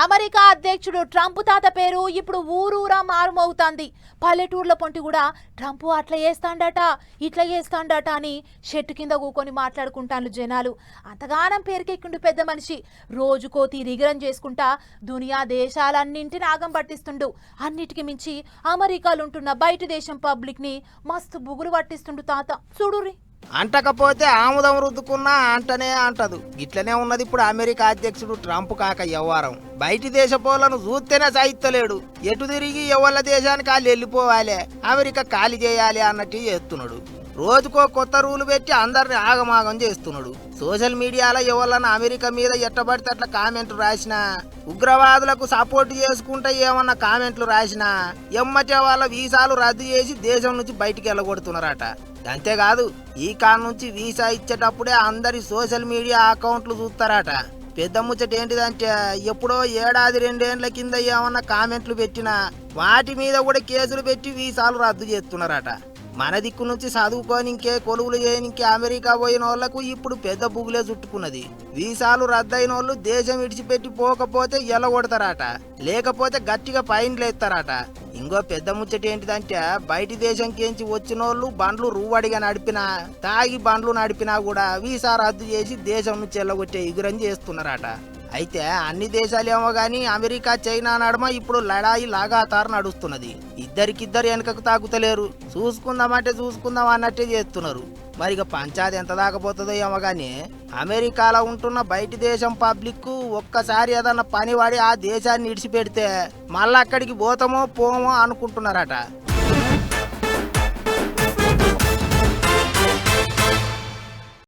America అధ్యక్షుడు Trump తాత పేరు ఇప్పుడు ఊరూరా మారుమవుతాంది. పల్లెటూర్ల పొంటి కూడా ట్రంప్ అట్లా చేస్తాండట ఇట్లా చేస్తాండట అని చెట్టు కింద కూకొని మాట్లాడుకుంటాను జనాలు. అంతగానం పేరుకెక్కిండు పెద్ద మనిషి. రోజుకో తీరిగిరం చేసుకుంటా దునియా దేశాలన్నింటిని ఆగం పట్టిస్తుండు. అన్నిటికి మించి అమెరికాలుంటున్న బయట దేశం పబ్లిక్ ని మస్తు బుగులు పట్టిస్తుండు తాత. చూడుర్రి. అంటకపోతే ఆముదం రుద్దుకున్నా అంటనే అంటదు. ఇట్లనే ఉన్నది ఇప్పుడు అమెరికా అధ్యక్షుడు ట్రంప్ కాక వ్యవహారం. బయటి దేశపోలను చూస్తేనే సాయిత్తలేడు. ఎటు తిరిగి ఎవళ్ళ దేశానికి వాళ్ళు వెళ్ళిపోవాలి, అమెరికా ఖాళీ చేయాలి అన్నట్టు చేస్తున్నాడు. రోజుకో కొత్త రూలు పెట్టి అందరిని ఆగమాగం చేస్తున్నాడు. సోషల్ మీడియాలో ఎవళ్ళన్నా అమెరికా మీద ఎట్టబడితే అట్లా కామెంట్లు రాసినా, ఉగ్రవాదులకు సపోర్ట్ చేసుకుంటే ఏమన్నా కామెంట్లు రాసినా ఎమ్మటే వాళ్ళ వీసాలు రద్దు చేసి దేశం నుంచి బయటికి వెళ్ళగొడుతున్నారట. అంతేకాదు, ఈ కాడ నుంచి వీసా ఇచ్చేటప్పుడే అందరి సోషల్ మీడియా అకౌంట్లు చూస్తారట. పెద్ద ముచ్చట ఏంటిదంటే, ఎప్పుడో ఏడాది 2 ఏళ్ల కింద ఏమన్నా కామెంట్లు పెట్టినా వాటి మీద కూడా కేసులు పెట్టి వీసాలు రద్దు చేస్తున్నారట. మన దిక్కు నుంచి చదువుకోనికే కొలువులు చేయనికే అమెరికా పోయిన వాళ్లకు ఇప్పుడు పెద్ద బుగులే చుట్టుకున్నది. వీసాలు రద్దయిన వాళ్ళు దేశం విడిచిపెట్టి పోకపోతే ఎలగొడతారట, లేకపోతే గట్టిగా ఫైన్లు ఎత్తారట. ఇంకో పెద్ద ముచ్చట ఏంటిదంటే, బయటి దేశంకించి వచ్చిన వాళ్ళు బండ్లు రూవడిగా నడిపినా, తాగి బండ్లు నడిపినా కూడా వీసా రద్దు చేసి దేశం నుంచి ఎల్లగొట్టే ఎగురం చేస్తున్నారట. అయితే అన్ని దేశాలేమో గాని అమెరికా చైనా నడుమ ఇప్పుడు లడాయి లాగాతారు నడుస్తున్నది. ఇద్దరికిద్దరు వెనకకు తాగుతలేరు. చూసుకుందామంటే చూసుకుందాం అన్నట్టే చేస్తున్నారు. మరి ఇక పంచాయతీ ఎంత దాకపోతుందో ఏమో గానీ అమెరికాలో ఉంటున్న బయటి దేశం పబ్లిక్ ఒక్కసారి ఏదన్నా పని పడి ఆ దేశాన్ని ఇడిచిపెడితే మళ్ళీ అక్కడికి పోతామో పోమో అనుకుంటున్నారట.